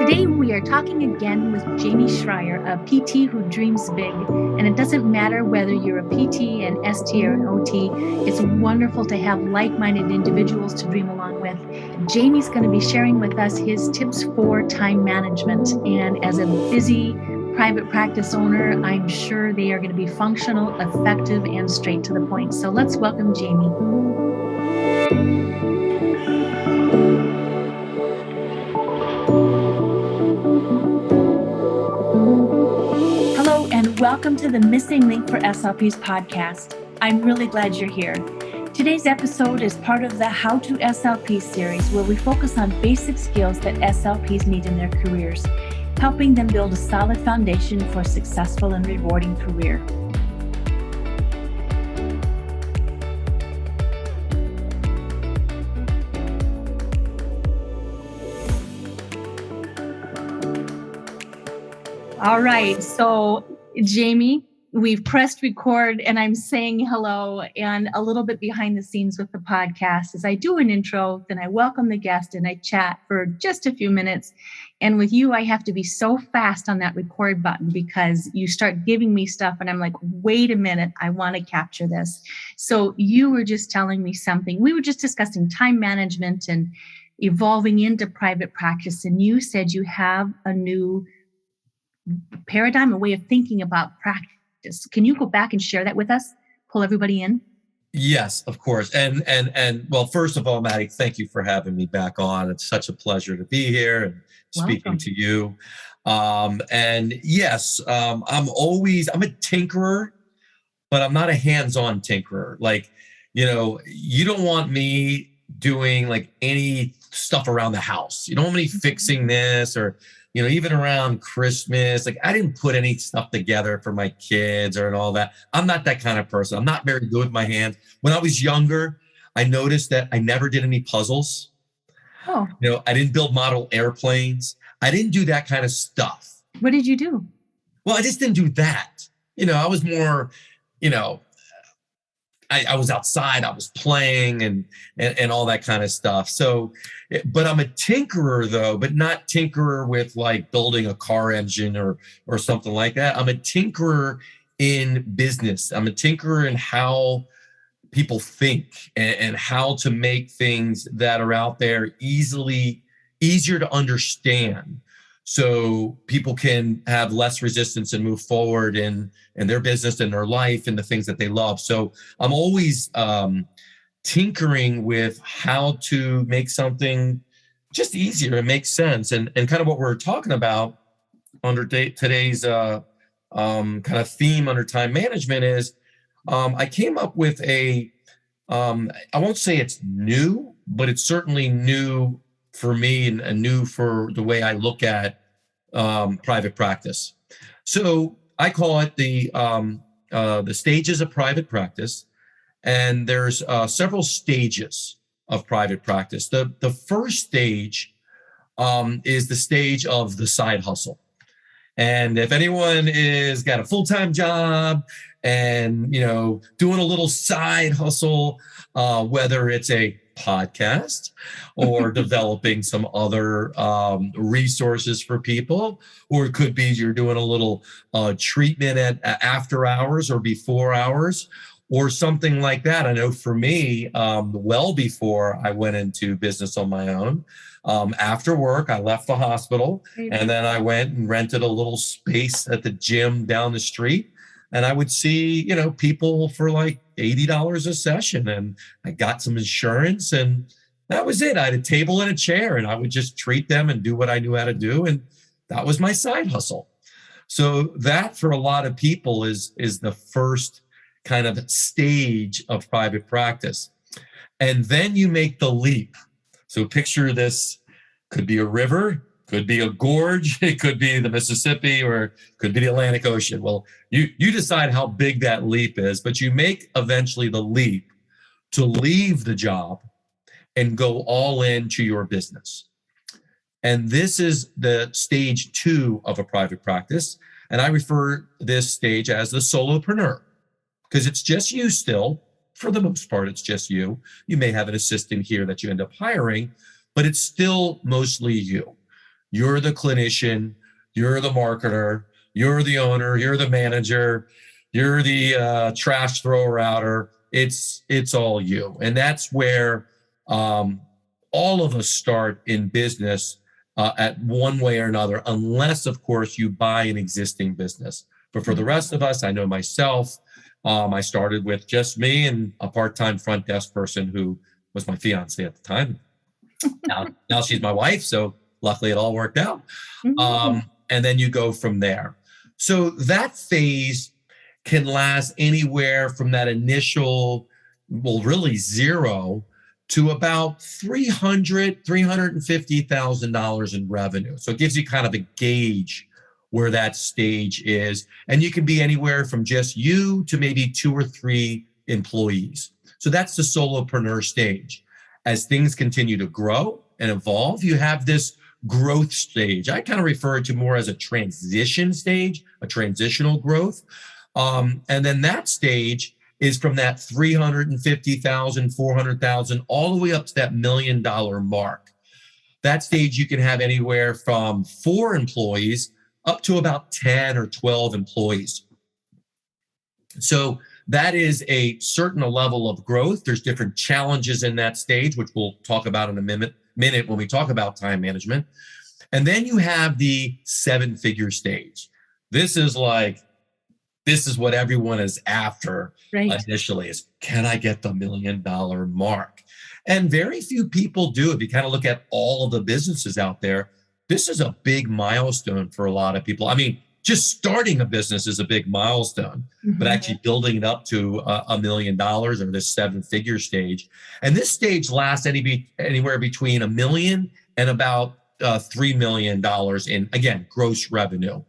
Today we are talking again with Jamie Schreier, a PT who dreams big. And it doesn't matter whether you're a PT, an ST, or an OT. It's wonderful to have like-minded individuals to dream along with. Jamie's going to be sharing with us his tips for time management. And as a busy private practice owner, I'm sure they are going to be functional, effective, and straight to the point. So let's welcome Jamie. Hello, and welcome to the Missing Link for SLPs podcast. I'm really glad you're here. Today's episode is part of the How to SLP series, where we focus on basic skills that SLPs need in their careers, helping them build a solid foundation for a successful and rewarding career. All right. So, Jamie, we've pressed record and I'm saying hello, and a little bit behind the scenes with the podcast is I do an intro, then I welcome the guest and I chat for just a few minutes. And with you, I have to be so fast on that record button because you start giving me stuff and I'm like, wait a minute, I want to capture this. So you were just telling me something. We were just discussing time management and evolving into private practice. And you said you have a new paradigm, a way of thinking about practice. Can you go back and share that with us? Pull everybody in? Yes, of course. And well, first of all, Maddie, thank you for having me back on. It's such a pleasure to be here and speaking to you. And yes, I'm a tinkerer, but I'm not a hands-on tinkerer. Like, you don't want me doing like any stuff around the house. You don't want me fixing this or even around Christmas, like I didn't put any stuff together for my kids or and all that. I'm not that kind of person. I'm not very good with my hands. When I was younger, I noticed that I never did any puzzles. Oh. I didn't build model airplanes. I didn't do that kind of stuff. What did you do? Well, I just didn't do that. I was more, I was outside, I was playing and all that kind of stuff. So, but I'm a tinkerer though, but not tinkerer with like building a car engine or something like that. I'm a tinkerer in business. I'm a tinkerer in how people think and how to make things that are out there easier to understand. So people can have less resistance and move forward in their business and their life and the things that they love. So I'm always tinkering with how to make something just easier and make sense. And kind of what we're talking about under today's kind of theme under time management is I came up with I won't say it's new, but it's certainly new for me and new for the way I look at private practice. So I call it the stages of private practice, and there's several stages of private practice. The first stage is the stage of the side hustle. And if anyone is got a full-time job and doing a little side hustle, whether it's a podcast or developing some other resources for people, or it could be you're doing a little treatment at after hours or before hours or something like that. I know for me, well before I went into business on my own, after work, I left the hospital and then I went and rented a little space at the gym down the street. And I would see, people for like $80 a session, and I got some insurance and that was it. I had a table and a chair and I would just treat them and do what I knew how to do. And that was my side hustle. So that for a lot of people is the first kind of stage of private practice. And then you make the leap. So picture this, could be a river, could be a gorge, it could be the Mississippi, or it could be the Atlantic Ocean. Well, you decide how big that leap is, but you make eventually the leap to leave the job and go all into your business. And this is the stage 2 of a private practice. And I refer this stage as the solopreneur because it's just you still. For the most part, it's just you. You may have an assistant here that you end up hiring, but it's still mostly you. You're the clinician, you're the marketer, you're the owner, you're the manager, you're the trash thrower outer. It's all you. And that's where all of us start in business at one way or another, unless, of course, you buy an existing business. But for the rest of us, I know myself, I started with just me and a part-time front desk person who was my fiance at the time. Now she's my wife, so luckily it all worked out. And then you go from there. So that phase can last anywhere from that initial, well, really zero to about $350,000 in revenue. So it gives you kind of a gauge where that stage is. And you can be anywhere from just you to maybe 2 or 3 employees. So that's the solopreneur stage. As things continue to grow and evolve, you have this growth stage. I kind of refer to more as a transition stage, a transitional growth. And then that stage is from that 350,000, 400,000, all the way up to that $1 million mark. That stage, you can have anywhere from 4 employees up to about 10 or 12 employees. So that is a certain level of growth. There's different challenges in that stage, which we'll talk about in a minute when we talk about time management. And then you have the 7-figure stage. This is what everyone is after initially is, can I get the $1 million mark? And very few people do. If you kind of look at all of the businesses out there, this is a big milestone for a lot of people. I mean, just starting a business is a big milestone, but actually building it up to $1 million or this 7-figure stage. And this stage lasts anywhere between $1 million and about $3 million in, again, gross revenue.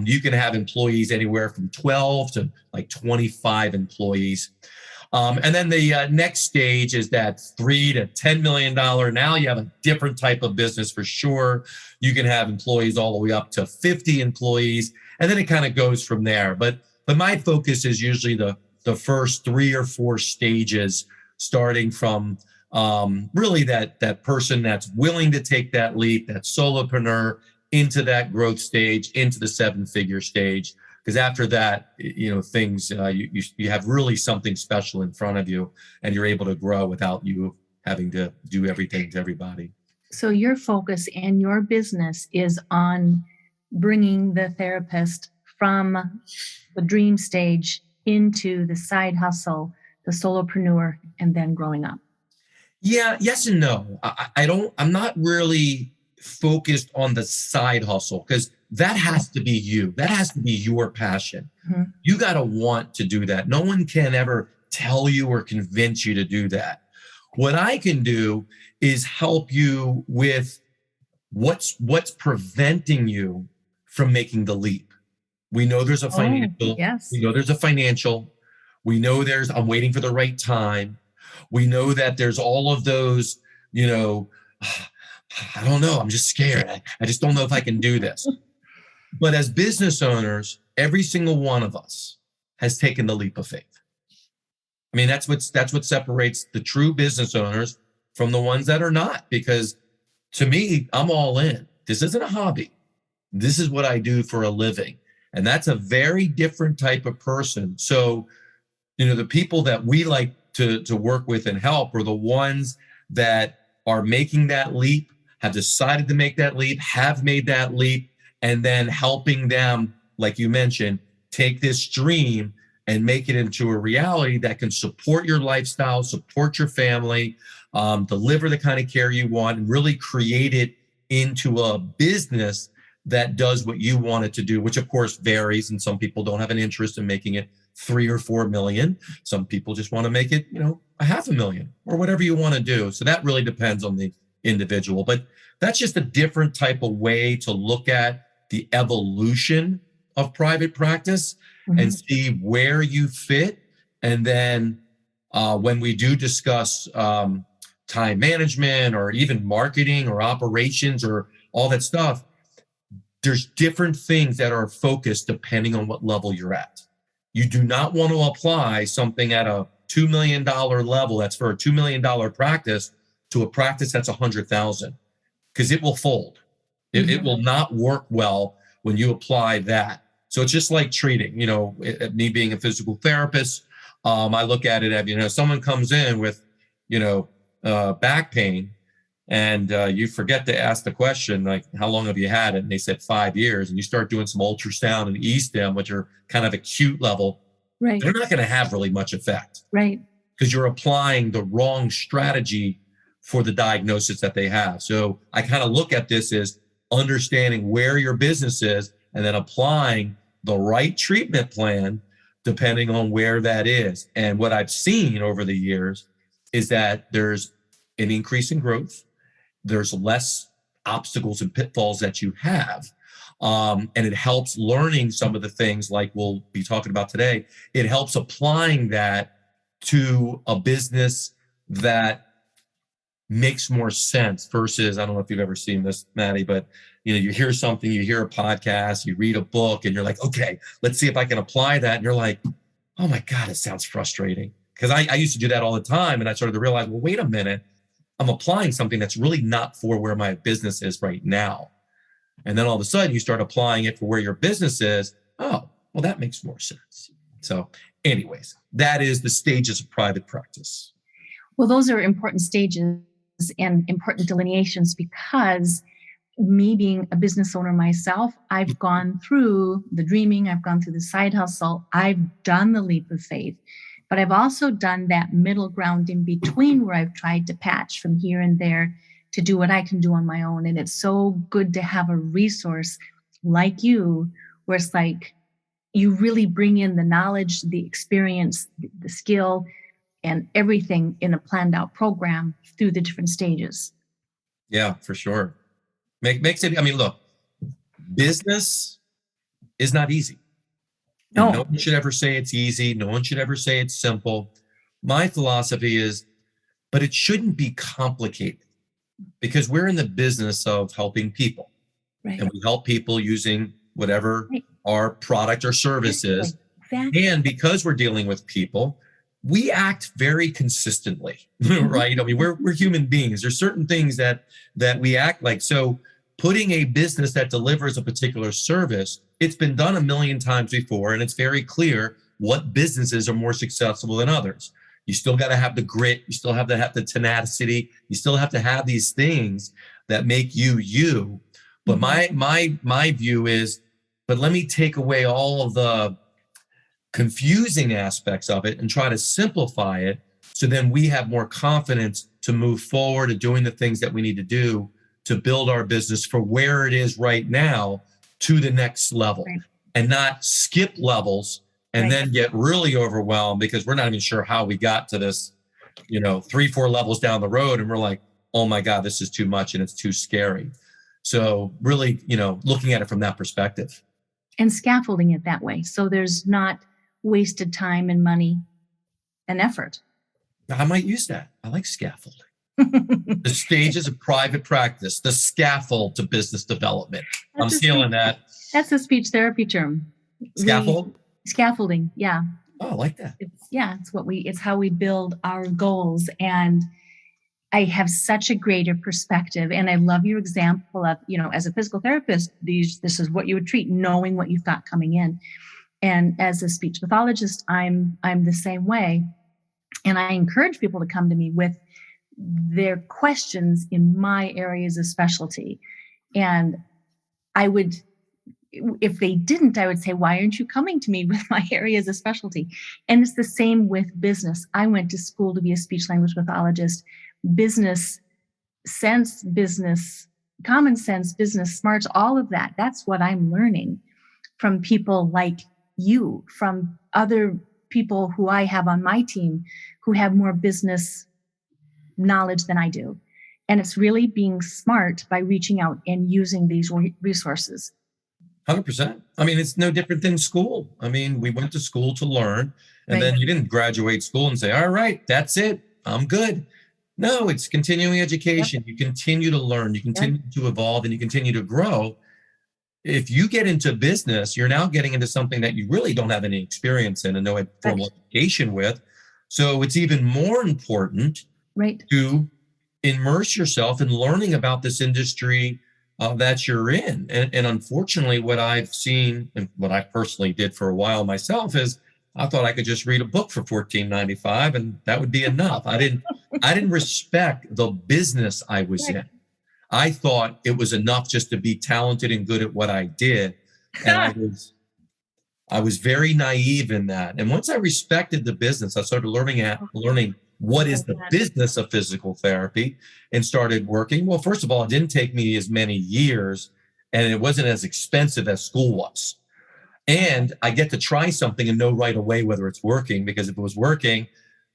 You can have employees anywhere from 12 to like 25 employees. And then the next stage is that $3 to $10 million. Now you have a different type of business for sure. You can have employees all the way up to 50 employees, and then it kind of goes from there. But my focus is usually the first 3 or 4 stages, starting from really that person that's willing to take that leap, that solopreneur, into that growth stage, into the 7-figure stage. Because after that, things, you have really something special in front of you, and you're able to grow without you having to do everything to everybody. So your focus and your business is on bringing the therapist from the dream stage into the side hustle, the solopreneur, and then growing up. Yeah, yes and no. I'm not really focused on the side hustle, because that has to be you. That has to be your passion. You got to want to do that. No one can ever tell you or convince you to do that. What I can do is help you with what's preventing you from making the leap. We know there's a financial. Yes. We know there's a financial. We know I'm waiting for the right time. We know that there's all of those, I don't know. I'm just scared. I just don't know if I can do this. But as business owners, every single one of us has taken the leap of faith. I mean, that's what separates the true business owners from the ones that are not. Because to me, I'm all in. This isn't a hobby. This is what I do for a living. And that's a very different type of person. So, the people that we like to work with and help are the ones that are making that leap, have decided to make that leap, have made that leap, and then helping them, like you mentioned, take this dream and make it into a reality that can support your lifestyle, support your family, deliver the kind of care you want, and really create it into a business that does what you want it to do, which of course varies. And some people don't have an interest in making it 3 or 4 million. Some people just want to make it, $500,000 or whatever you want to do. So that really depends on the individual. But that's just a different type of way to look at the evolution of private practice and see where you fit. And then when we do discuss time management or even marketing or operations or all that stuff, there's different things that are focused depending on what level you're at. You do not want to apply something at a $2 million level that's for a $2 million practice to a practice that's $100,000, because it will fold. It will not work well when you apply that. So it's just like treating, me being a physical therapist. I look at it as, someone comes in with, back pain, and you forget to ask the question, like, how long have you had it? And they said 5 years. And you start doing some ultrasound and E-stim, which are kind of acute level. Right. They're not going to have really much effect. Right. Because you're applying the wrong strategy for the diagnosis that they have. So I kind of look at this as understanding where your business is and then applying the right treatment plan depending on where that is. And what I've seen over the years is that there's an increase in growth. There's less obstacles and pitfalls that you have. And it helps learning some of the things like we'll be talking about today. It helps applying that to a business that makes more sense versus, I don't know if you've ever seen this, Maddie, but you hear something, you hear a podcast, you read a book, and you're like, okay, let's see if I can apply that. And you're like, oh my God, it sounds frustrating. Because I used to do that all the time. And I started to realize, well, wait a minute, I'm applying something that's really not for where my business is right now. And then all of a sudden you start applying it for where your business is. Oh, well, that makes more sense. So anyways, that is the stages of private practice. Well, those are important stages and important delineations, because me being a business owner myself, I've gone through the dreaming, I've gone through the side hustle, I've done the leap of faith, but I've also done that middle ground in between where I've tried to patch from here and there to do what I can do on my own. And it's so good to have a resource like you, where it's like you really bring in the knowledge, the experience, the skill, and everything in a planned out program through the different stages. Yeah, for sure. Makes it, look, business is not easy. No. No one should ever say it's easy. No one should ever say it's simple. My philosophy is, but it shouldn't be complicated, because we're in the business of helping people. Right. And we help people using whatever our product or service is. Exactly. And because we're dealing with people, we act very consistently, right? We're human beings. There's certain things that we act like. So putting a business that delivers a particular service, it's been done a million times before, and it's very clear what businesses are more successful than others. You still got to have the grit. You still have to have the tenacity. You still have to have these things that make you you. But my view is, but let me take away all of the confusing aspects of it and try to simplify it, so then we have more confidence to move forward and doing the things that we need to do to build our business for where it is right now to the next level, and not skip levels and then get really overwhelmed because we're not even sure how we got to this, 3-4 levels down the road. And we're like, oh my God, this is too much and it's too scary. So really, looking at it from that perspective. And scaffolding it that way. So there's not wasted time and money and effort. I might use that. I like scaffolding. The stages of private practice, the scaffold to business development. I'm stealing that. That's a speech therapy term. Scaffold? Scaffolding, yeah. Oh, I like that. It's how we build our goals. And I have such a greater perspective. And I love your example of, as a physical therapist, this is what you would treat, knowing what you've got coming in. And as a speech pathologist, I'm the same way. And I encourage people to come to me with their questions in my areas of specialty. And I would, if they didn't, I would say, why aren't you coming to me with my areas of specialty? And it's the same with business. I went to school to be a speech language pathologist. Business sense, business common sense, business smarts, all of that. That's what I'm learning from people like you, from other people who I have on my team who have more business knowledge than I do. And it's really being smart by reaching out and using these resources. 100%. It's no different than school. We went to school to learn, and then you didn't graduate school and say, all right, that's it, I'm good. No, it's continuing education. Yep. You continue to learn, you continue to evolve, and you continue to grow. If you get into business, you're now getting into something that you really don't have any experience in and no formal education with. So it's even more important to immerse yourself in learning about this industry that you're in. And unfortunately, what I've seen and what I personally did for a while myself is I thought I could just read a book for $14.95 and that would be enough. I didn't respect the business I was in. I thought it was enough just to be talented and good at what I did. And I was very naive in that. And once I respected the business, I started learning what is the business of physical therapy and started working. Well, first of all, it didn't take me as many years and it wasn't as expensive as school was. And I get to try something and know right away whether it's working, because if it was working,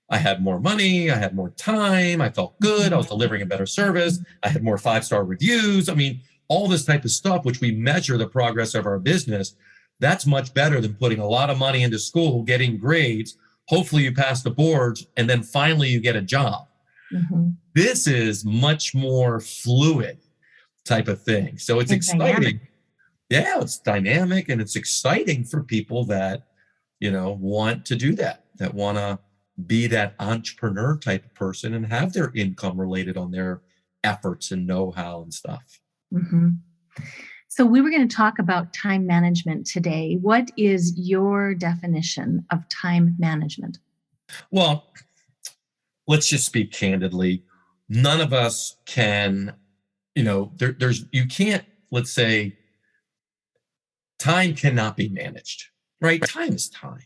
I had more money, I had more time, I felt good, I was delivering a better service, I had more 5-star reviews. I mean, all this type of stuff, which we measure the progress of our business, that's much better than putting a lot of money into school, getting grades, hopefully you pass the boards, and then finally you get a job. Mm-hmm. This is much more fluid type of thing. So it's exciting. Dynamic. Yeah, it's dynamic and it's exciting for people that, want to do that want to be that entrepreneur type of person and have their income related on their efforts and know-how and stuff. Mm-hmm. So we were going to talk about time management today. What is your definition of time management? Well, let's just speak candidly. None of us can, you can't, let's say, time cannot be managed, right? Time is time.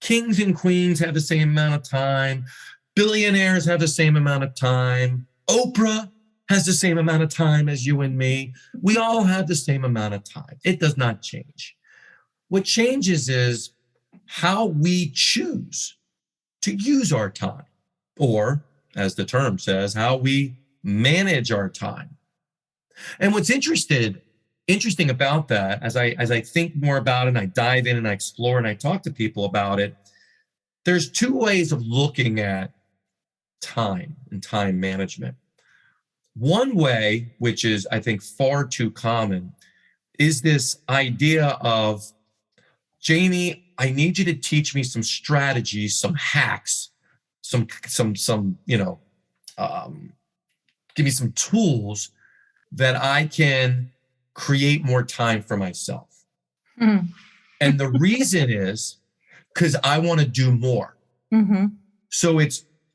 Kings and queens have the same amount of time. Billionaires have the same amount of time. Oprah has the same amount of time as you and me. We all have the same amount of time. It does not change. What changes is how we choose to use our time, or as the term says, how we manage our time. And what's interesting about that, as I think more about it and I dive in and I explore and I talk to people about it, there's two ways of looking at time and time management. One way, which is, I think, far too common, is this idea of, Jamie, I need you to teach me some strategies, some hacks, give me some tools that I can create more time for myself. Mm. And the reason is because I want to do more. Mm-hmm. So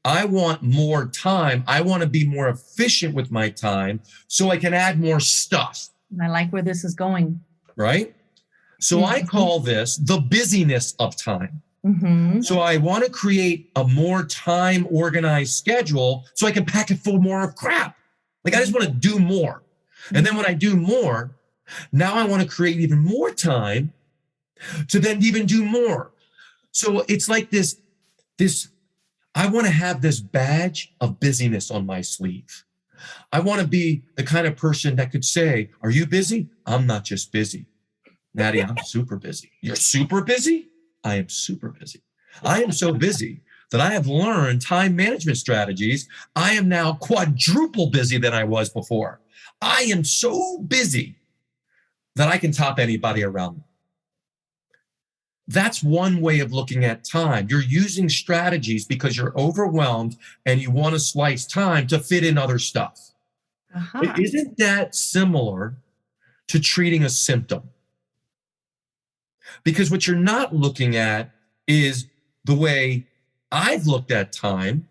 I want more time. I want to be more efficient with my time so I can add more stuff. I like where this is going. Right? So mm-hmm. I call this the busyness of time. Mm-hmm. So I want to create a more time organized schedule so I can pack it full more of crap. Like I just want to do more. And then when I do more, now I want to create even more time to then even do more. So it's like this, I want to have this badge of busyness on my sleeve. I want to be the kind of person that could say, are you busy? I'm not just busy. Maddie, I'm super busy. You're super busy? I am super busy. I am so busy that I have learned time management strategies. I am now quadruple busy than I was before. I am so busy that I can top anybody around me. That's one way of looking at time. You're using strategies because you're overwhelmed and you want to slice time to fit in other stuff. Uh-huh. Isn't that similar to treating a symptom? Because what you're not looking at is the way I've looked at time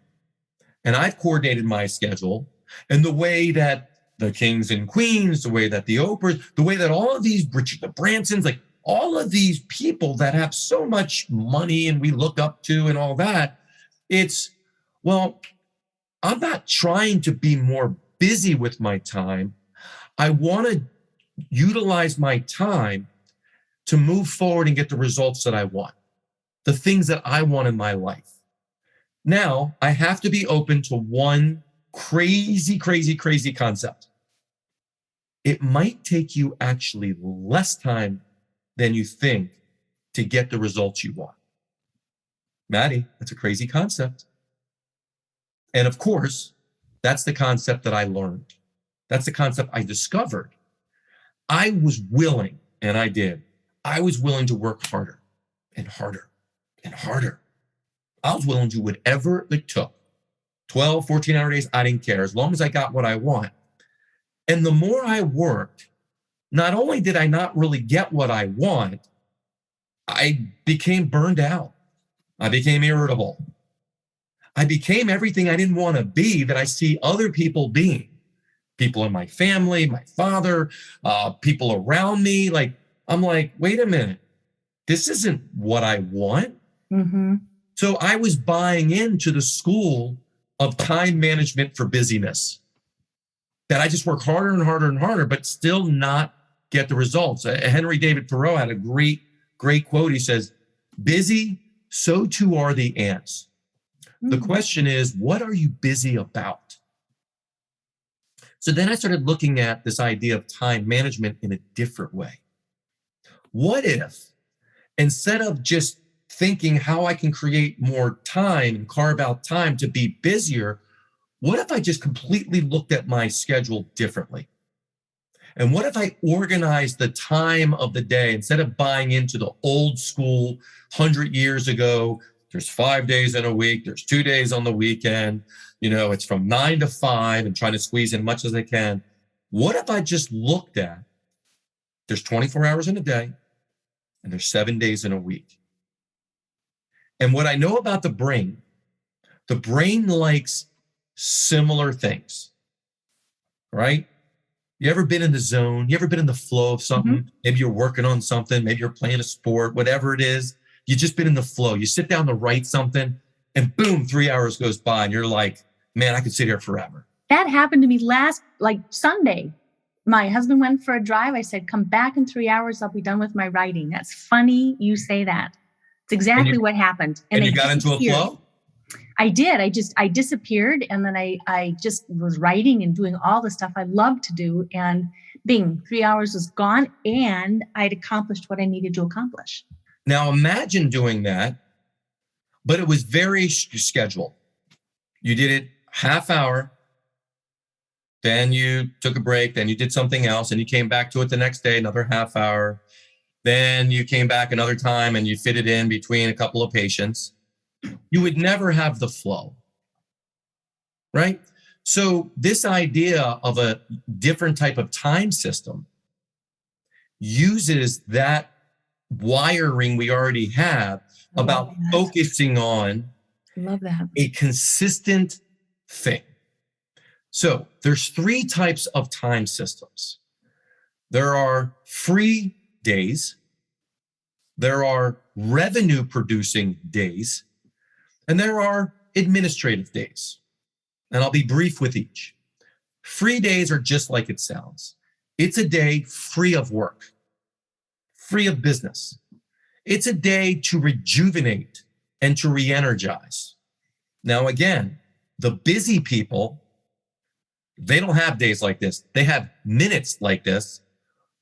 and I've coordinated my schedule, and the way that the kings and queens, the way that the Oprahs, the way that all of these, Richard, the Bransons, like all of these people that have so much money and we look up to and all that, I'm not trying to be more busy with my time. I want to utilize my time to move forward and get the results that I want, the things that I want in my life. Now, I have to be open to one crazy concept. It might take you actually less time than you think to get the results you want. Maddie, that's a crazy concept. And of course, that's the concept that I learned. That's the concept I discovered. I was willing, and I did. I was willing to work harder and harder and harder. I was willing to do whatever it took. 12, 14-hour days, I didn't care. As long as I got what I want. And the more I worked, not only did I not really get what I want, I became burned out. I became irritable. I became everything I didn't want to be that I see other people being. People in my family, my father, people around me. Like, I'm like, wait a minute, this isn't what I want. Mm-hmm. So I was buying into the school of time management for busyness, that I just work harder and harder and harder, but still not get the results. Henry David Thoreau had a great quote. He says, busy, so too are the ants. The question is, what are you busy about? So then I started looking at this idea of time management in a different way. What if, instead of just thinking how I can create more time and carve out time to be busier, what if I just completely looked at my schedule differently? And what if I organized the time of the day, instead of buying into the old school 100 years ago, there's 5 days in a week, there's 2 days on the weekend, it's from 9 to 5 and trying to squeeze in much as I can. What if I just looked at, there's 24 hours in a day and there's 7 days in a week. And what I know about the brain likes similar things, right? You ever been in the zone? You ever been in the flow of something? Mm-hmm. Maybe you're working on something. Maybe you're playing a sport, whatever it is. You've just been in the flow. You sit down to write something and boom, 3 hours goes by and you're like, man, I could sit here forever. That happened to me last Sunday. My husband went for a drive. I said, come back in 3 hours. I'll be done with my writing. That's funny you say that. It's exactly what happened. And you got into a flow? I did. I disappeared, and then I just was writing and doing all the stuff I love to do, and bing, 3 hours was gone, and I'd accomplished what I needed to accomplish. Now imagine doing that, but it was very scheduled. You did it half hour, then you took a break, then you did something else, and you came back to it the next day, another half hour. Then you came back another time and you fit it in between a couple of patients. You would never have the flow, right? So this idea of a different type of time system uses that wiring we already have about focusing on a consistent thing. So there's 3 types of time systems. There are free days, there are revenue producing days, and there are administrative days. And I'll be brief with each. Free days are just like it sounds. It's a day free of work, free of business. It's a day to rejuvenate and to re-energize. Now, again, the busy people, they don't have days like this. They have minutes like this,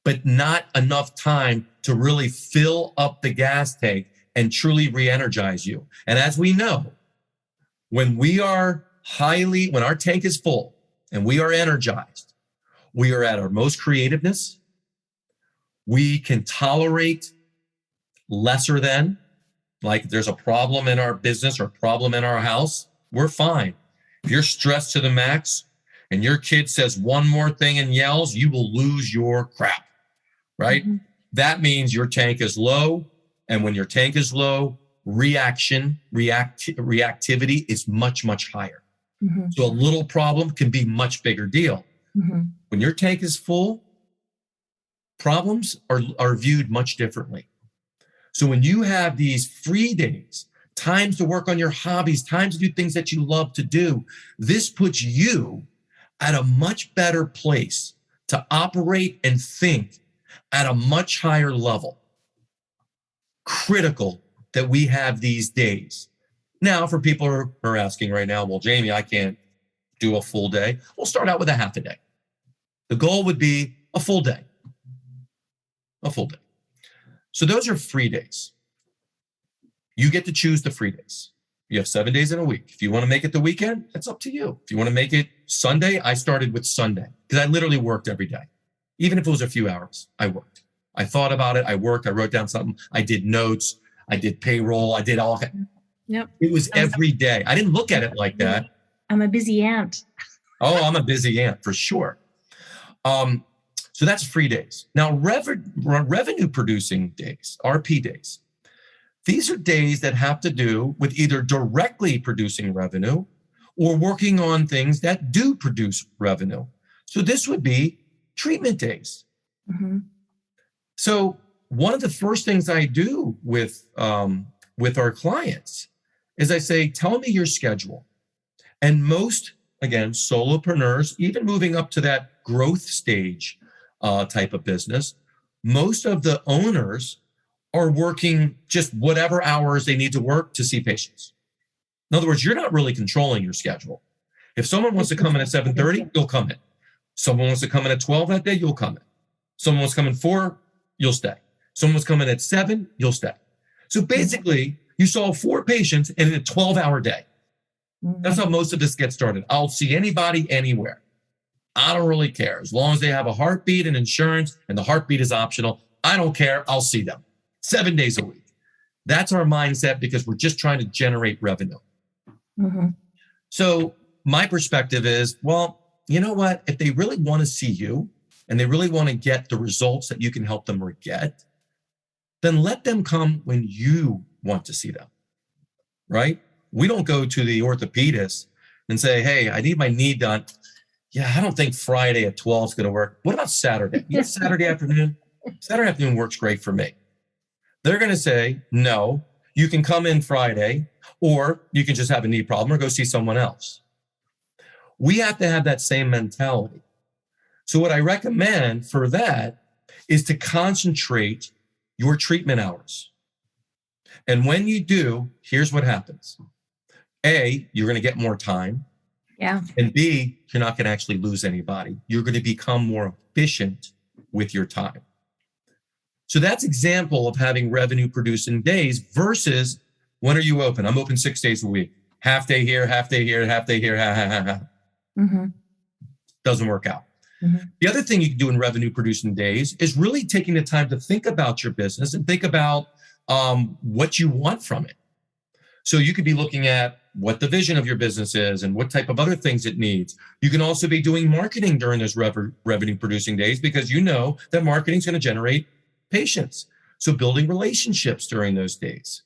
but not enough time to really fill up the gas tank and truly re-energize you. And as we know, when our tank is full and we are energized, we are at our most creativeness. We can tolerate lesser than, like if there's a problem in our business or a problem in our house, we're fine. If you're stressed to the max and your kid says one more thing and yells, you will lose your crap, right? Mm-hmm. That means your tank is low. And when your tank is low, reactivity is much, much higher. Mm-hmm. So a little problem can be much bigger deal. Mm-hmm. When your tank is full, problems are viewed much differently. So when you have these free days, times to work on your hobbies, times to do things that you love to do, this puts you at a much better place to operate and think at a much higher level. Critical that we have these days. Now, for people who are asking right now, well, Jamie, I can't do a full day. We'll start out with a half a day. The goal would be a full day. A full day. So those are free days. You get to choose the free days. You have 7 days in a week. If you want to make it the weekend, that's up to you. If you want to make it Sunday, I started with Sunday because I literally worked every day. Even if it was a few hours, I worked. I thought about it. I worked. I wrote down something. I did notes. I did payroll. I did all that. Yep. It was every day. I didn't look at it like that. I'm a busy aunt. Oh, I'm a busy aunt for sure. So that's free days. Now, revenue producing days, RP days. These are days that have to do with either directly producing revenue or working on things that do produce revenue. So this would be treatment days. Mm-hmm. So one of the first things I do with our clients is I say, tell me your schedule. And most, again, solopreneurs, even moving up to that growth stage type of business, most of the owners are working just whatever hours they need to work to see patients. In other words, you're not really controlling your schedule. If someone wants to come in at 7:30, you'll come in. Someone wants to come in at 12 that day, you'll come in. Someone wants to come in 4, you'll stay. Someone wants to come in at 7, you'll stay. So basically, you saw 4 patients in a 12-hour day. That's how most of this gets started. I'll see anybody anywhere. I don't really care. As long as they have a heartbeat and insurance and the heartbeat is optional, I don't care. I'll see them 7 days a week. That's our mindset because we're just trying to generate revenue. Mm-hmm. So my perspective is, well, you know what? If they really want to see you and they really want to get the results that you can help them get, then let them come when you want to see them, right? We don't go to the orthopedist and say, hey, I need my knee done. Yeah, I don't think Friday at 12 is going to work. What about Saturday? Yes, Saturday afternoon. Saturday afternoon works great for me. They're going to say, no, you can come in Friday, or you can just have a knee problem or go see someone else. We have to have that same mentality. So what I recommend for that is to concentrate your treatment hours. And when you do, here's what happens. A, you're going to get more time. Yeah. And B, you're not going to actually lose anybody. You're going to become more efficient with your time. So that's example of having revenue producing days versus when are you open? I'm open 6 days a week. Half day here, half day here, half day here. Mm-hmm. Doesn't work out. Mm-hmm. The other thing you can do in revenue producing days is really taking the time to think about your business and think about what you want from it. So you could be looking at what the vision of your business is and what type of other things it needs. You can also be doing marketing during those revenue producing days because you know that marketing is going to generate patients. So building relationships during those days.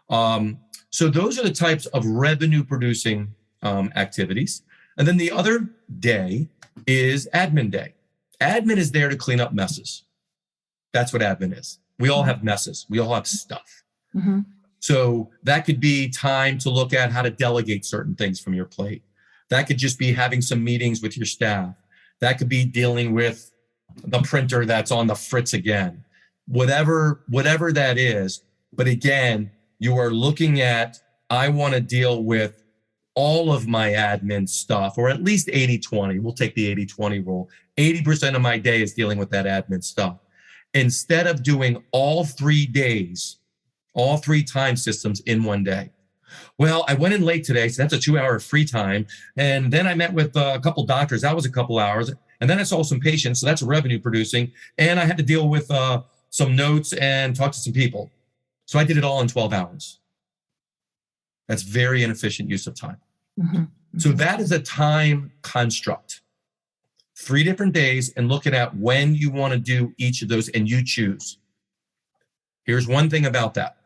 So those are the types of revenue producing activities. And then the other day is admin day. Admin is there to clean up messes. That's what admin is. We all have messes. We all have stuff. Mm-hmm. So that could be time to look at how to delegate certain things from your plate. That could just be having some meetings with your staff. That could be dealing with the printer that's on the fritz again. Whatever that is. But again, you are looking at, I want to deal with all of my admin stuff, or at least 80-20. We'll take the 80-20 rule. 80% of my day is dealing with that admin stuff. Instead of doing all 3 days, all 3 time systems in one day. Well, I went in late today, so that's a 2-hour free time. And then I met with a couple doctors. That was a couple hours. And then I saw some patients, so that's revenue producing. And I had to deal with some notes and talk to some people. So I did it all in 12 hours. That's very inefficient use of time. Mm-hmm. So that is a time construct. 3 different days and looking at when you want to do each of those and you choose. Here's one thing about that.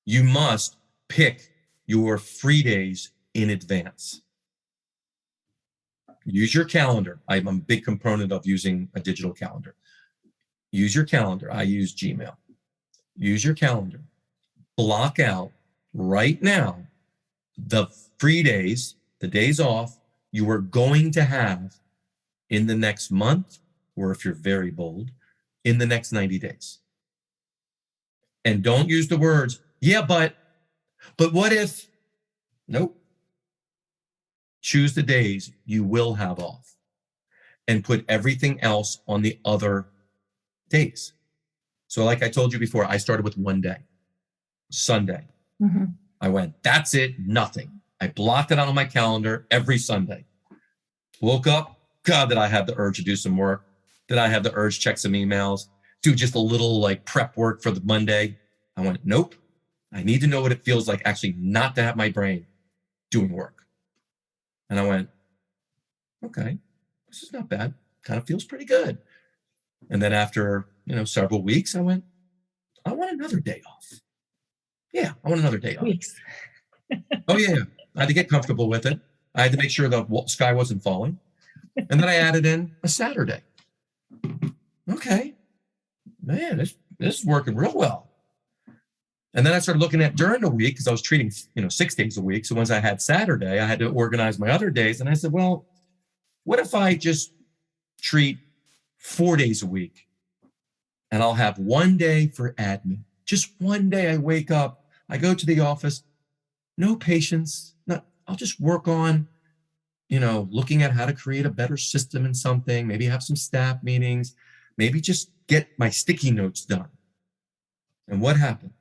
You must pick your free days in advance. Use your calendar. I'm a big component of using a digital calendar. Use your calendar. I use Gmail. Use your calendar. Block out right now the free days, the days off you are going to have in the next month, or if you're very bold, in the next 90 days. And don't use the words, yeah, but what if? Nope. Choose the days you will have off and put everything else on the other days. So like I told you before, I started with one day, Sunday. Mm-hmm. I went, that's it, nothing. I blocked it out on my calendar every Sunday. Woke up, God, did I have the urge to do some work? Did I have the urge to check some emails? Do just a little like prep work for the Monday? I went, nope. I need to know what it feels like actually not to have my brain doing work. And I went, okay. this is not bad. Kind of feels pretty good. And then after, several weeks, I went, I want another day off. Yeah, I want another day off. Weeks. Oh, yeah. I had to get comfortable with it. I had to make sure the sky wasn't falling. And then I added in a Saturday. Okay, man, this is working real well. And then I started looking at during the week, because I was treating, 6 days a week. So once I had Saturday, I had to organize my other days. And I said, well, what if I just treat 4 days a week and I'll have one day for admin? Just one day I wake up, I go to the office, no patients. I'll just work on, looking at how to create a better system in something, maybe have some staff meetings, maybe just get my sticky notes done. And what happened?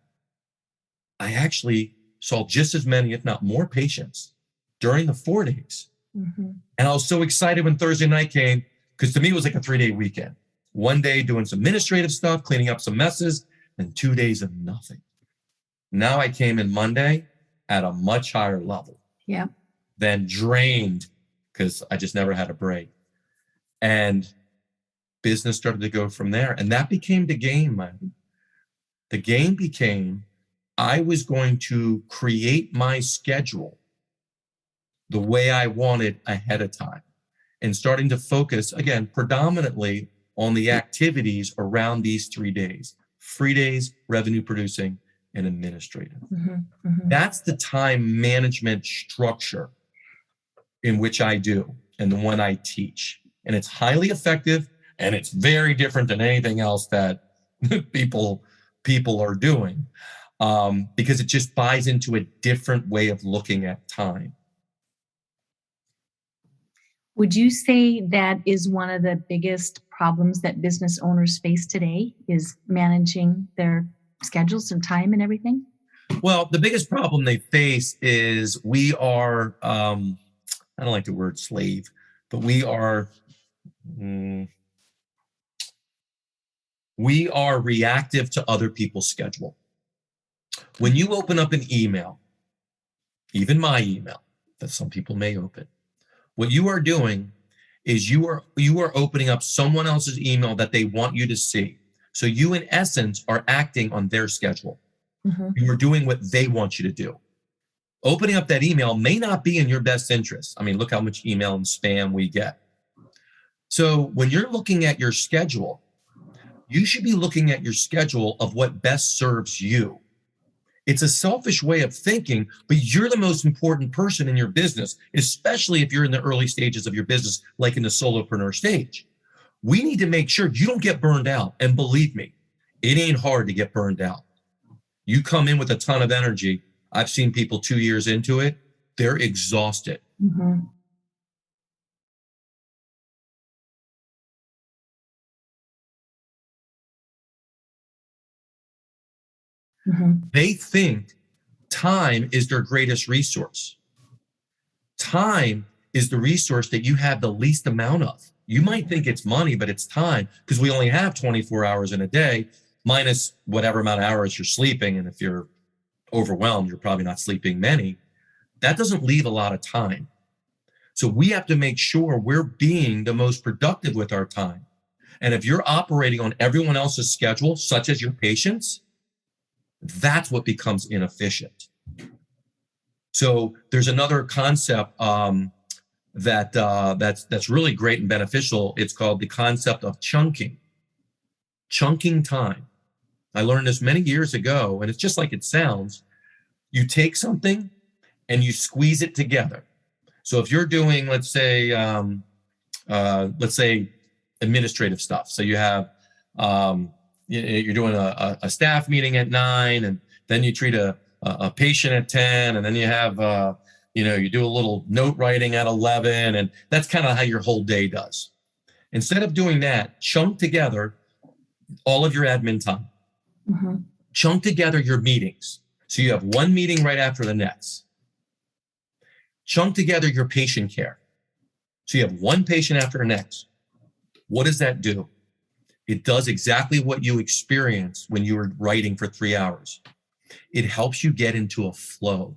I actually saw just as many, if not more patients during the 4 days. Mm-hmm. And I was so excited when Thursday night came, because to me, it was like a 3-day weekend. One day doing some administrative stuff, cleaning up some messes, and 2 days of nothing. Now I came in Monday at a much higher level. Yeah. Then drained, because I just never had a break. And business started to go from there. And that became the game, man. The game became, I was going to create my schedule the way I wanted ahead of time, and starting to focus, again, predominantly on the activities around these 3 days: free days, revenue producing, and administrative. Mm-hmm, mm-hmm. That's the time management structure in which I do and the one I teach. And it's highly effective, and it's very different than anything else that people are doing, because it just buys into a different way of looking at time. Would you say that is one of the biggest problems that business owners face today, is managing their schedules and time and everything? Well, the biggest problem they face is we are, I don't like the word slave, but we are reactive to other people's schedule. When you open up an email, even my email that some people may open, what you are doing is you are opening up someone else's email that they want you to see. So you, in essence, are acting on their schedule. Mm-hmm. You are doing what they want you to do. Opening up that email may not be in your best interest. I mean, look how much email and spam we get. So when you're looking at your schedule, you should be looking at your schedule of what best serves you. It's a selfish way of thinking, but you're the most important person in your business, especially if you're in the early stages of your business, like in the solopreneur stage. We need to make sure you don't get burned out. And believe me, it ain't hard to get burned out. You come in with a ton of energy. I've seen people 2 years into it, they're exhausted. Mm-hmm. Mm-hmm. They think time is their greatest resource. Time is the resource that you have the least amount of. You might think it's money, but it's time, because we only have 24 hours in a day, minus whatever amount of hours you're sleeping. And if you're overwhelmed, you're probably not sleeping many. That doesn't leave a lot of time. So we have to make sure we're being the most productive with our time. And if you're operating on everyone else's schedule, such as your patients, that's what becomes inefficient. So there's another concept that's really great and beneficial. It's called the concept of chunking time. I learned this many years ago, and it's just like it sounds. You take something and you squeeze it together. So if you're doing, let's say administrative stuff. So you have, you're doing a staff meeting at 9, and then you treat a patient at 10, and then you have, you do a little note writing at 11, and that's kind of how your whole day does. Instead of doing that, chunk together all of your admin time. Mm-hmm. Chunk together your meetings. So you have one meeting right after the next. Chunk together your patient care. So you have one patient after the next. What does that do? It does exactly what you experienced when you were writing for 3 hours. It helps you get into a flow,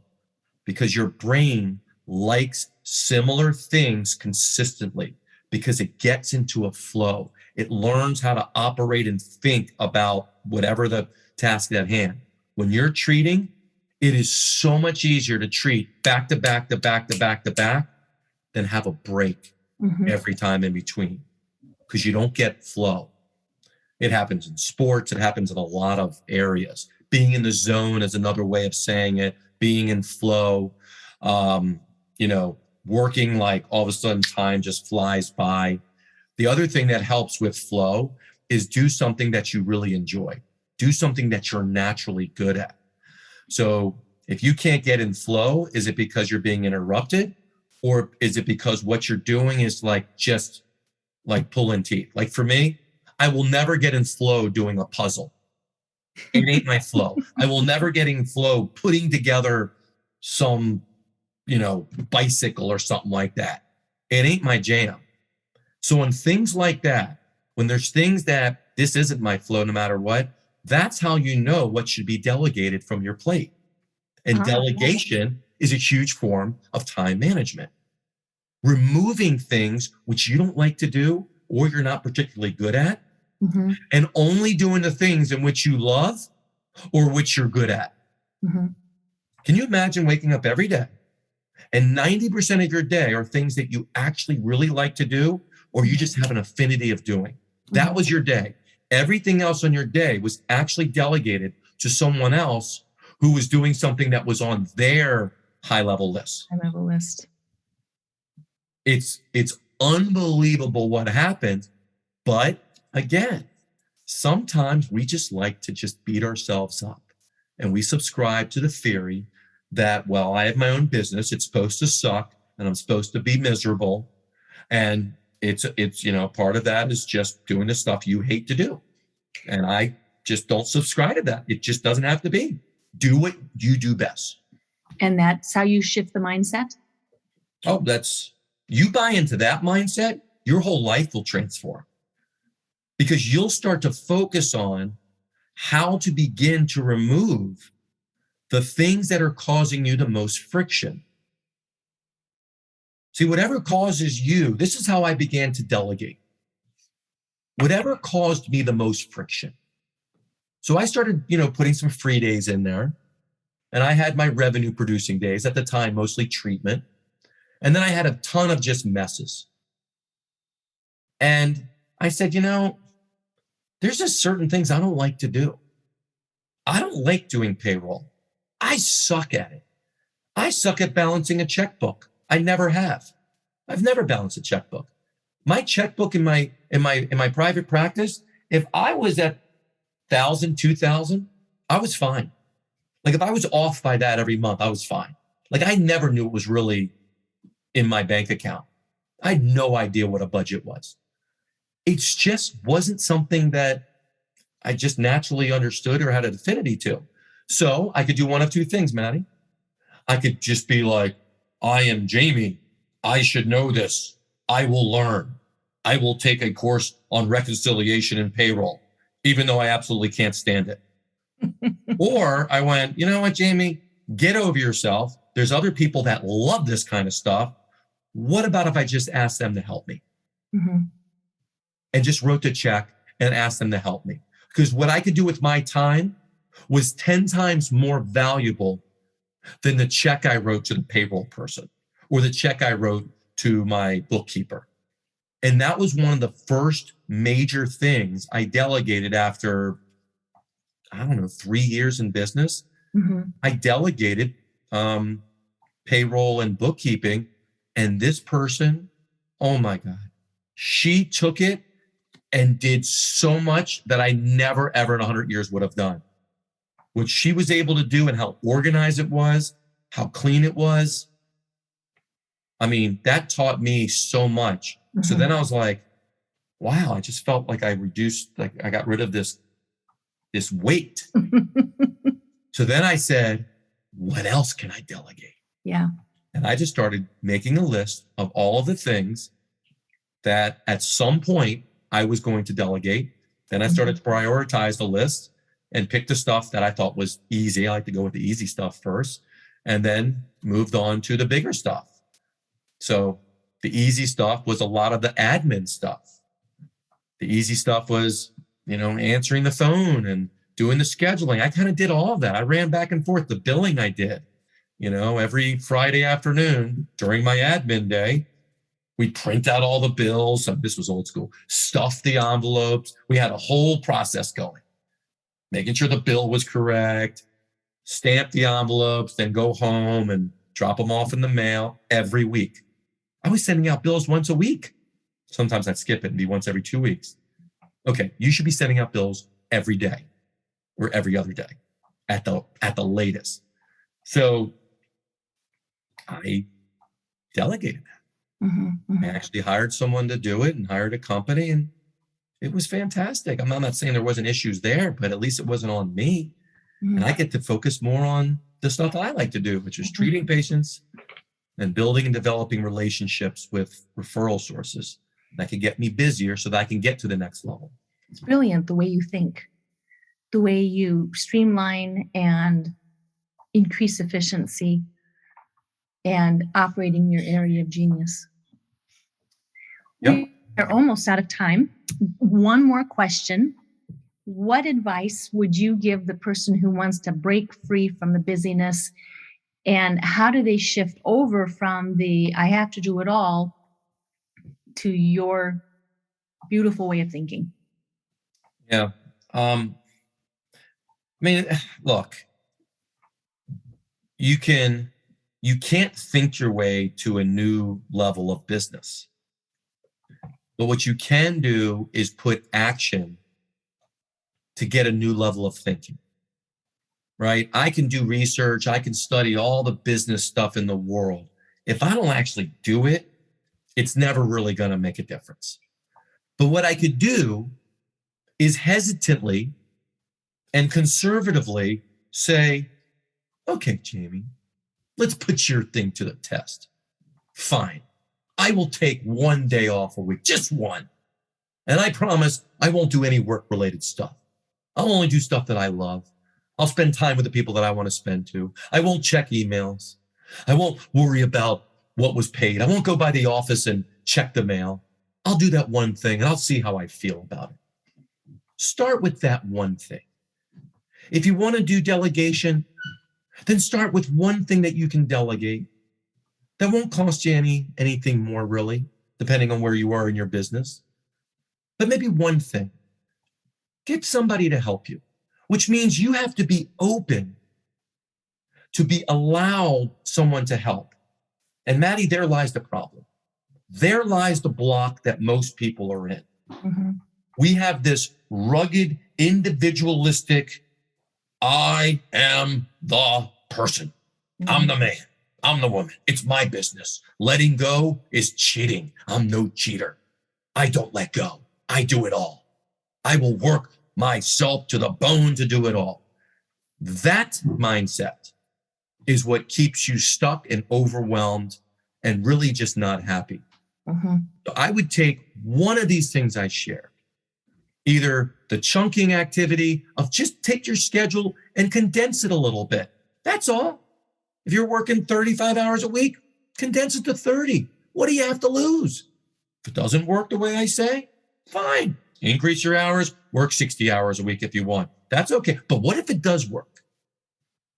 because your brain likes similar things consistently, because it gets into a flow. It learns how to operate and think about whatever the task at hand. When you're treating, it is so much easier to treat back to back to back to back to back than have a break every time in between, because you don't get flow. It happens in sports. It happens in a lot of areas. Being in the zone is another way of saying it. Being in flow, working like all of a sudden time just flies by. The other thing that helps with flow is do something that you really enjoy. Do something that you're naturally good at. So if you can't get in flow, is it because you're being interrupted? Or is it because what you're doing is just like pulling teeth? Like for me, I will never get in flow doing a puzzle. It ain't my flow. I will never get in flow putting together some, bicycle or something like that. It ain't my jam. So when things like that, when there's things that this isn't my flow no matter what, that's how you know what should be delegated from your plate. And delegation is a huge form of time management. Removing things which you don't like to do or you're not particularly good at, and only doing the things in which you love or which you're good at. Can you imagine waking up every day and 90% of your day are things that you actually really like to do or you just have an affinity of doing? That was your day. Everything else on your day was actually delegated to someone else who was doing something that was on their high-level list. High-level list. It's unbelievable what happened. But again, sometimes we just like to just beat ourselves up. And we subscribe to the theory that, well, I have my own business. It's supposed to suck and I'm supposed to be miserable. And it's part of that is just doing the stuff you hate to do. And I just don't subscribe to that. It just doesn't have to be. Do what you do best. And that's how you shift the mindset? Oh, you buy into that mindset, your whole life will transform. Because you'll start to focus on how to begin to remove the things that are causing you the most friction. See, whatever causes you, this is how I began to delegate. Whatever caused me the most friction. So I started, putting some free days in there. And I had my revenue producing days, at the time, mostly treatment. And then I had a ton of just messes. And I said, there's just certain things I don't like to do. I don't like doing payroll. I suck at it. I suck at balancing a checkbook. I never have. I've never balanced a checkbook. My checkbook in my private practice, if I was at 1,000, 2,000, I was fine. Like if I was off by that every month, I was fine. Like I never knew it was really in my bank account. I had no idea what a budget was. It just wasn't something that I just naturally understood or had an affinity to. So I could do one of two things, Maddie. I could just be like, I am Jamie. I should know this. I will learn. I will take a course on reconciliation and payroll, even though I absolutely can't stand it. Or I went, you know what, Jamie, get over yourself. There's other people that love this kind of stuff. What about if I just ask them to help me? And just wrote the check and asked them to help me. Because what I could do with my time was 10 times more valuable than the check I wrote to the payroll person or the check I wrote to my bookkeeper. And that was one of the first major things I delegated after, 3 years in business. I delegated payroll and bookkeeping. And this person, oh my God, she took it and did so much that I never, ever in 100 years would have done. What she was able to do and how organized it was, how clean it was. I mean, that taught me so much. So then I was like, wow, I just felt like I got rid of this weight. So then I said, what else can I delegate? Yeah. And I just started making a list of all of the things that at some point I was going to delegate. Then I started to prioritize the list and pick the stuff that I thought was easy. I like to go with the easy stuff first, and then moved on to the bigger stuff. So The easy stuff was a lot of the admin stuff. The easy stuff was, answering the phone and doing the scheduling. I kind of did all of that. I ran back and forth. The billing I did, every Friday afternoon during my admin day, we'd print out all the bills. This was old school. Stuff the envelopes. We had a whole process going, making sure the bill was correct, stamp the envelopes, then go home and drop them off in the mail every week. I was sending out bills once a week. Sometimes I'd skip it and be once every 2 weeks. Okay, you should be sending out bills every day or every other day at the latest. So I delegated that. I actually hired someone to do it and hired a company, and it was fantastic. I'm not saying there wasn't issues there, but at least it wasn't on me. And I get to focus more on the stuff I like to do, which is treating patients and building and developing relationships with referral sources that can get me busier so that I can get to the next level. It's brilliant the way you think, the way you streamline and increase efficiency and operating your area of genius. Yep. We're almost out of time. One more question. What advice would you give the person who wants to break free from the busyness, and how do they shift over from the I have to do it all to your beautiful way of thinking? Yeah. Look, you can't think your way to a new level of business. But what you can do is put action to get a new level of thinking, right? I can do research. I can study all the business stuff in the world. If I don't actually do it, it's never really going to make a difference. But what I could do is hesitantly and conservatively say, okay, Jamie, let's put your thing to the test. Fine. I will take 1 day off a week, just one. And I promise I won't do any work-related stuff. I'll only do stuff that I love. I'll spend time with the people that I want to spend to. I won't check emails. I won't worry about what was paid. I won't go by the office and check the mail. I'll do that one thing and I'll see how I feel about it. Start with that one thing. If you want to do delegation, then start with one thing that you can delegate. That won't cost you anything more, really, depending on where you are in your business. But maybe one thing. Get somebody to help you, which means you have to be open to be allowed someone to help. And Maddie, there lies the problem. There lies the block that most people are in. We have this rugged, individualistic, I am the person. I'm the man. I'm the woman. It's my business. Letting go is cheating. I'm no cheater. I don't let go. I do it all. I will work myself to the bone to do it all. That mindset is what keeps you stuck and overwhelmed and really just not happy. So I would take one of these things I share, either the chunking activity of just take your schedule and condense it a little bit. That's all. If you're working 35 hours a week, condense it to 30. What do you have to lose? If it doesn't work the way I say, fine. Increase your hours, work 60 hours a week if you want. That's okay. But what if it does work?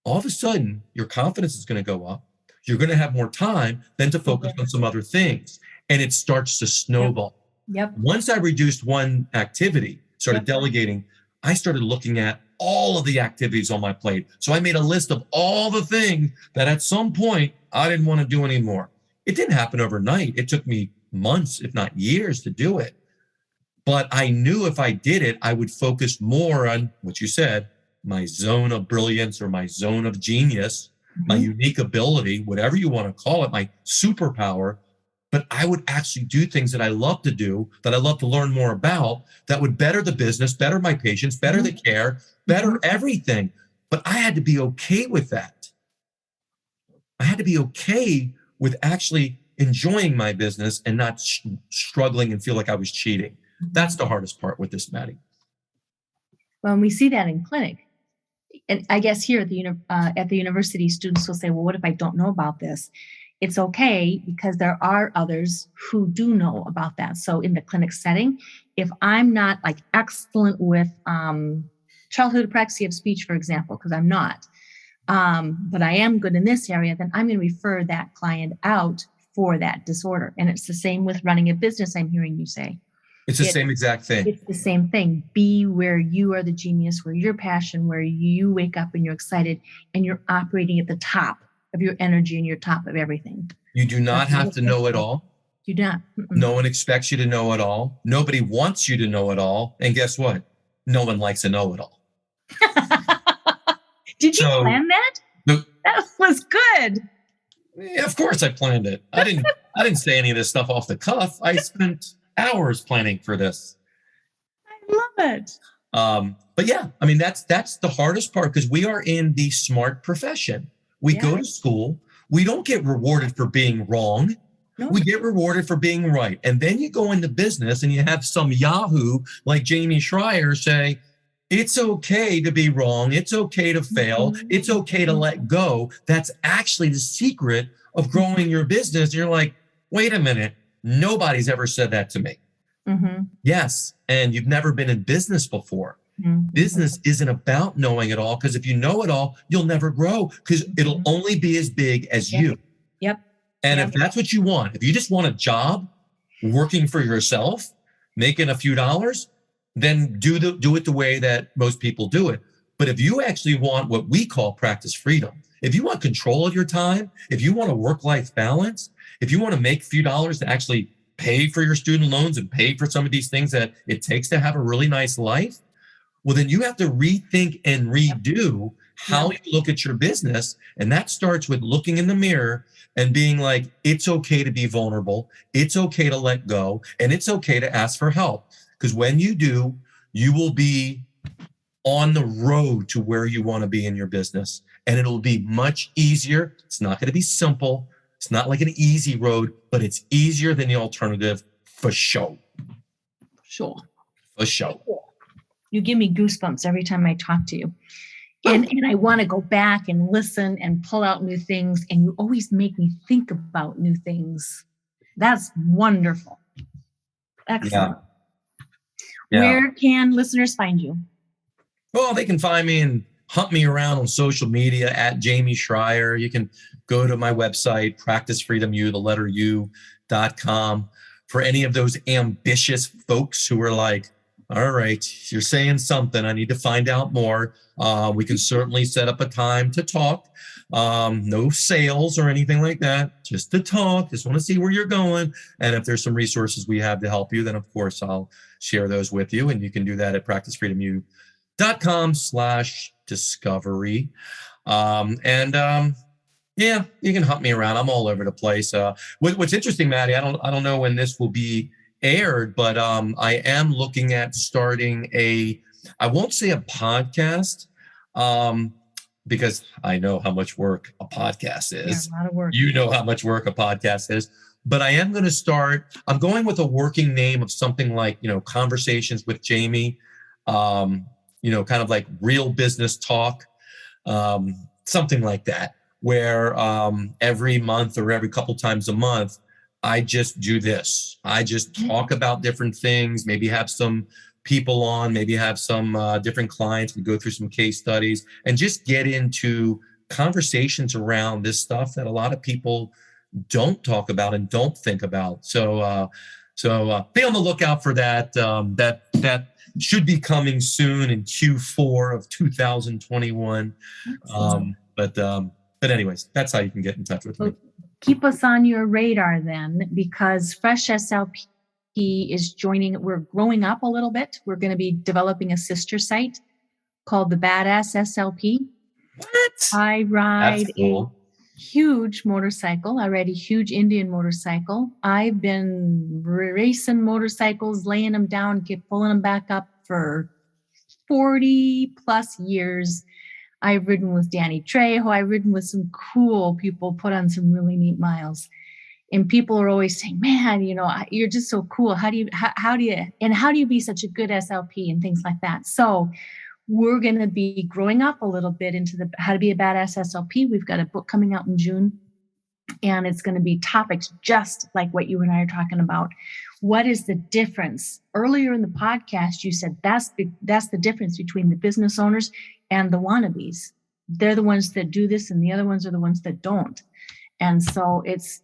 All of a sudden, your confidence is going to go up. You're going to have more time then to focus on some other things. And it starts to snowball. Yep. Once I reduced one activity, started delegating, I started looking at all of the activities on my plate. So I made a list of all the things that at some point I didn't want to do anymore. It didn't happen overnight. It took me months, if not years, to do it. But I knew if I did it, I would focus more on what you said, my zone of brilliance or my zone of genius, my unique ability, whatever you want to call it, my superpower. But I would actually do things that I love to do, that I love to learn more about, that would better the business, better my patients, better the care, better everything. But I had to be okay with that. I had to be okay with actually enjoying my business and not struggling and feel like I was cheating. That's the hardest part with this, Maddie. Well, and we see that in clinic. And I guess here at the university, students will say, well, what if I don't know about this? it's okay because there are others who do know about that. So in the clinic setting, if I'm not like excellent with childhood apraxia of speech, for example, because I'm not, but I am good in this area, then I'm going to refer that client out for that disorder. And it's the same with running a business, I'm hearing you say. It's the same exact thing. It's the same thing. Be where you are the genius, where your passion, where you wake up and you're excited and you're operating at the top of your energy and you're top of everything. You do not have to know it all. You do not. No one expects you to know it all. Nobody wants you to know it all. And guess what? No one likes to know it all. Did you plan that? That was good. Yeah, of course I planned it. I didn't say any of this stuff off the cuff. I spent hours planning for this. I love it. But yeah, I mean, that's the hardest part because we are in the smart profession. We go to school. We don't get rewarded for being wrong. No. We get rewarded for being right. And then you go into business and you have some Yahoo like Jamie Schreier say, it's okay to be wrong. It's okay to fail. It's okay to let go. That's actually the secret of growing your business. You're like, wait a minute. Nobody's ever said that to me. Mm-hmm. Yes. And you've never been in business before. Mm-hmm. Business isn't about knowing it all because if you know it all, you'll never grow because it'll only be as big as you. Yep. And if that's what you want, if you just want a job working for yourself, making a few dollars, then do it the way that most people do it. But if you actually want what we call practice freedom, if you want control of your time, if you want a work-life balance, if you want to make a few dollars to actually pay for your student loans and pay for some of these things that it takes to have a really nice life, well, then you have to rethink and redo how you look at your business. And that starts with looking in the mirror and being like, it's okay to be vulnerable. It's okay to let go. And it's okay to ask for help. Because when you do, you will be on the road to where you want to be in your business. And it'll be much easier. It's not going to be simple. It's not like an easy road, but it's easier than the alternative for sure. Sure. For sure. You give me goosebumps every time I talk to you. And I want to go back and listen and pull out new things. And you always make me think about new things. That's wonderful. Excellent. Yeah. Where can listeners find you? Well, they can find me and hunt me around on social media at Jamie Schreier. You can go to my website, practicefreedomu.com, for any of those ambitious folks who are like, all right, you're saying something. I need to find out more. We can certainly set up a time to talk. No sales or anything like that, just to talk. Just want to see where you're going. And if there's some resources we have to help you, then of course I'll share those with you. And you can do that at practicefreedomu.com/discovery. Yeah, you can hunt me around. I'm all over the place. What's interesting, Maddie, I don't know when this will be aired, but I am looking at starting I won't say a podcast, because I know how much work a podcast is. Yeah, a lot of work. You know how much work a podcast is. But I am going to start, I'm going with a working name of something like, Conversations with Jamie, kind of like real business talk, something like that, where every month or every couple times a month, I just do this. I just talk about different things, maybe have some people on, maybe have some different clients. We go through some case studies and just get into conversations around this stuff that a lot of people don't talk about and don't think about. So be on the lookout for that. That should be coming soon in Q4 of 2021. But anyways, that's how you can get in touch with me. Keep us on your radar then, because Fresh SLP is joining. We're growing up a little bit. We're going to be developing a sister site called the Badass SLP. What? I ride a huge motorcycle. I ride a huge Indian motorcycle. I've been racing motorcycles, laying them down, pulling them back up for 40 plus years. I've ridden with Danny Trejo. I've ridden with some cool people, put on some really neat miles. And people are always saying, man, you're just so cool. How do you be such a good SLP and things like that? So we're going to be growing up a little bit into how to be a badass SLP. We've got a book coming out in June And it's going to be topics just like what you and I are talking about. What is the difference? Earlier in the podcast, you said that's the difference between the business owners and the wannabes. They're the ones that do this, and the other ones are the ones that don't. And so it's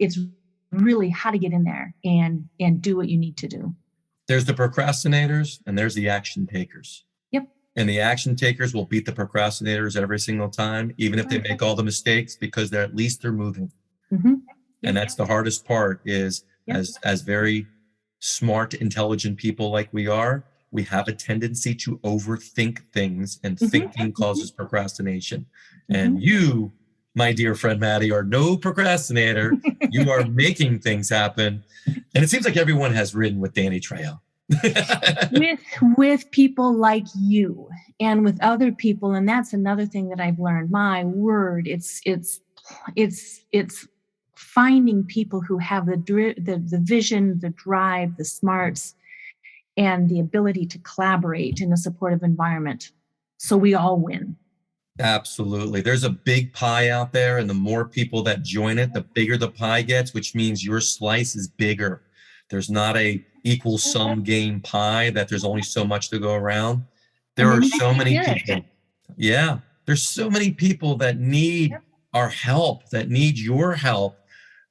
really how to get in there and do what you need to do. There's the procrastinators and there's the action takers. Yep. And the action takers will beat the procrastinators every single time, even if they make all the mistakes, because they're at least they're moving. Mm-hmm. And that's the hardest part is Yep. as very smart, intelligent people like we are, we have a tendency to overthink things, and thinking causes procrastination. And you, my dear friend Maddie, are no procrastinator. You are making things happen. And it seems like everyone has ridden with Danny Trejo. with people like you and with other people. And that's another thing that I've learned. My word, it's finding people who have the vision, the drive, the smarts, and the ability to collaborate in a supportive environment. So we all win. Absolutely. There's a big pie out there, and the more people that join it, the bigger the pie gets, which means your slice is bigger. There's not a equal sum game pie that there's only so much to go around. There are so many people. Yeah. There's so many people that need our help, that need your help,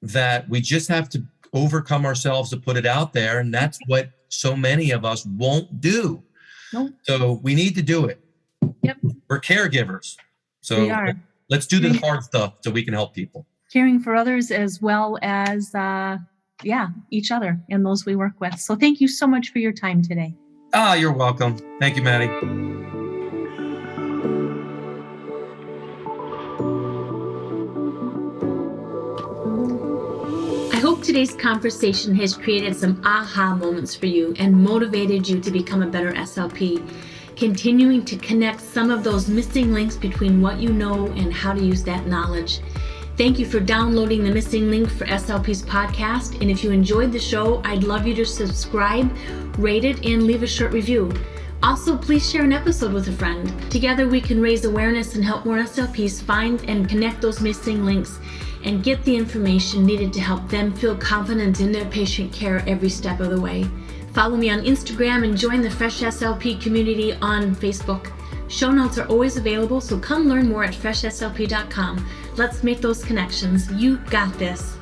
that we just have to overcome ourselves to put it out there. And that's what so many of us won't do. Nope. So we need to do it. Yep. We're caregivers. So we are. Let's do the hard stuff so we can help people. Caring for others as well as, each other and those we work with. So thank you so much for your time today. You're welcome. Thank you, Maddie. I hope today's conversation has created some aha moments for you and motivated you to become a better SLP, continuing to connect some of those missing links between what you know and how to use that knowledge. Thank you for downloading the missing link for SLP's podcast. And if you enjoyed the show, I'd love you to subscribe, rate it, and leave a short review. Also, please share an episode with a friend. Together, we can raise awareness and help more SLPs find and connect those missing links and get the information needed to help them feel confident in their patient care every step of the way. Follow me on Instagram and join the Fresh SLP community on Facebook. Show notes are always available, so come learn more at freshslp.com. Let's make those connections. You got this.